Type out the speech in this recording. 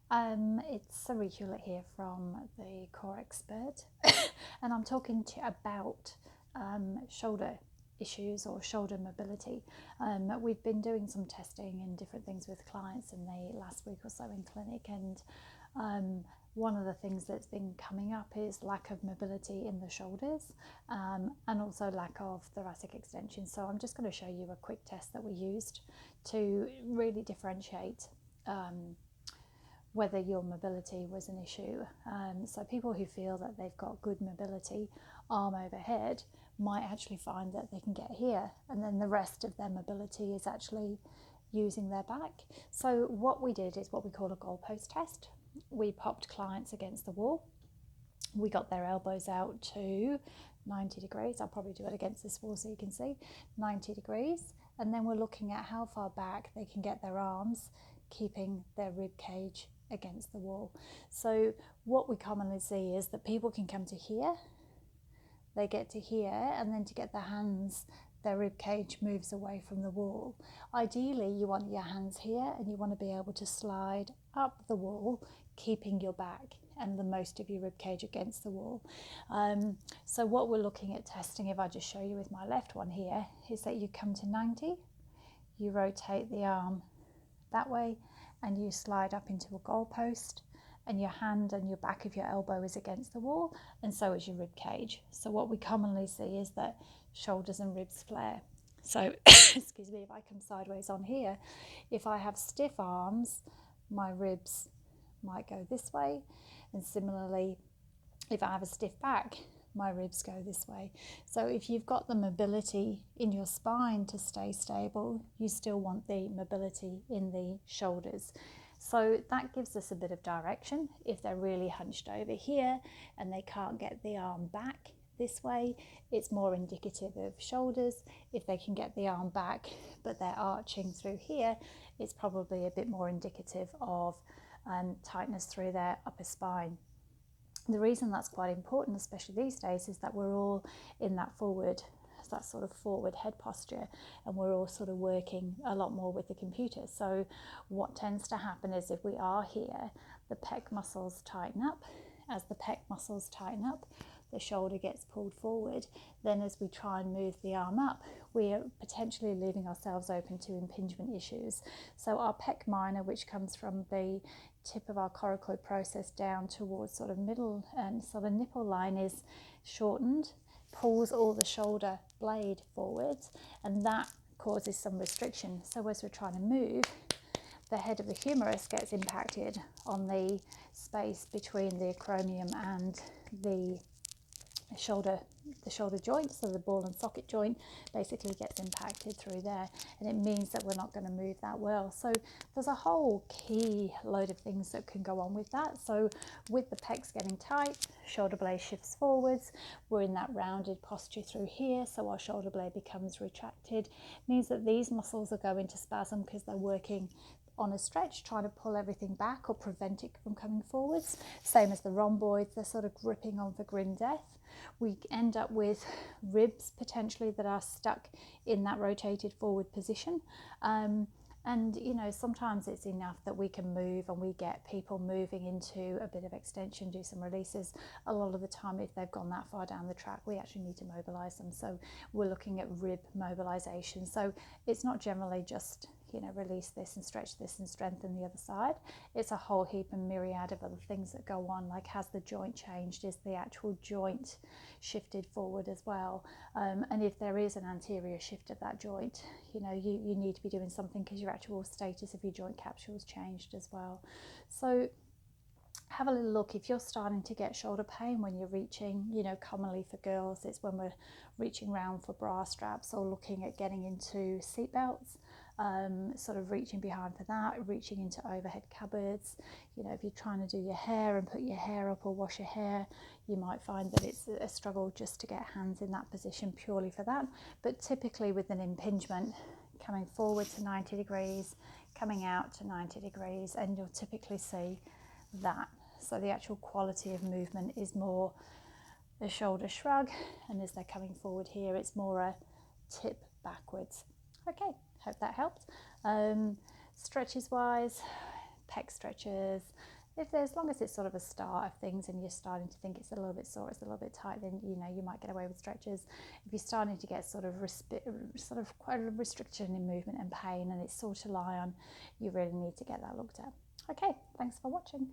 It's Sarah Hewlett here from the Core Expert, and I'm talking to you about shoulder issues or shoulder mobility. We've been doing some testing and different things with clients in the last week or so in clinic, and one of the things that's been coming up is lack of mobility in the shoulders and also lack of thoracic extension. So I'm just going to show you a quick test that we used to really differentiate whether your mobility was an issue. So people who feel that they've got good mobility arm over head might actually find that they can get here, and then the rest of their mobility is actually using their back. So what we did is what we call a goalpost test. We popped clients against the wall. We got their elbows out to 90 degrees. I'll probably do it against this wall so you can see 90 degrees. And then we're looking at how far back they can get their arms, keeping their rib cage against the wall. So what we commonly see is that people can come to here, they get to here, and then to get their hands, their rib cage moves away from the wall. Ideally, you want your hands here and you want to be able to slide up the wall, keeping your back and the most of your rib cage against the wall. So what we're looking at testing, if I just show you with my left one here, is that you come to 90, you rotate the arm that way, and you slide up into a goalpost, and your hand and your back of your elbow is against the wall, and so is your rib cage. So what we commonly see is that shoulders and ribs flare. So excuse me, if I come sideways on here, if I have stiff arms, my ribs might go this way, and similarly, if I have a stiff back, my ribs go this way. So if you've got the mobility in your spine to stay stable, you still want the mobility in the shoulders. So that gives us a bit of direction. If they're really hunched over here and they can't get the arm back this way, it's more indicative of shoulders. If they can get the arm back but they're arching through here, it's probably a bit more indicative of tightness through their upper spine. The reason that's quite important, especially these days, is that we're all in that sort of forward head posture, and we're all sort of working a lot more with the computer. So what tends to happen is if we are here, the pec muscles tighten up. As the pec muscles tighten up, the shoulder gets pulled forward. Then as we try and move the arm up, we are potentially leaving ourselves open to impingement issues. So our pec minor, which comes from the tip of our coracoid process down towards sort of middle and sort of nipple line, is shortened, pulls all the shoulder blade forwards, and that causes some restriction. So as we're trying to move, the head of the humerus gets impacted on the space between the acromion and the shoulder joint, so the ball and socket joint basically gets impacted through there, and it means that we're not going to move that well. So there's a whole key load of things that can go on with that. So with the pecs getting tight, shoulder blade shifts forwards, we're in that rounded posture through here, so our shoulder blade becomes retracted. It means that these muscles are going to spasm because they're working on a stretch, trying to pull everything back or prevent it from coming forwards. Same as the rhomboids, they're sort of gripping on for grim death. We end up with ribs potentially that are stuck in that rotated forward position. And you know, sometimes it's enough that we can move and we get people moving into a bit of extension, do some releases. A lot of the time, if they've gone that far down the track, we actually need to mobilize them. So we're looking at rib mobilization. So it's not generally just, you know, release this and stretch this and strengthen the other side. It's a whole heap and myriad of other things that go on, like has the joint changed? Is the actual joint shifted forward as well? And if there is an anterior shift of that joint, you know, you need to be doing something because your actual status of your joint capsule's changed as well. So have a little look if you're starting to get shoulder pain when you're reaching, you know, commonly for girls, it's when we're reaching around for bra straps or looking at getting into seat belts. Sort of reaching behind for that, reaching into overhead cupboards. You know, if you're trying to do your hair and put your hair up or wash your hair, you might find that it's a struggle just to get hands in that position purely for that. But typically with an impingement, coming forward to 90 degrees, coming out to 90 degrees, and you'll typically see that. So the actual quality of movement is more a shoulder shrug, and as they're coming forward here, it's more a tip backwards. Okay, hope that helped. Stretches wise, pec stretches, as long as it's sort of a start of things and you're starting to think it's a little bit sore, it's a little bit tight, then you know you might get away with stretches. If you're starting to get sort of quite a restriction in movement and pain, and it's sore to lie on, you really need to get that looked at. Okay, thanks for watching.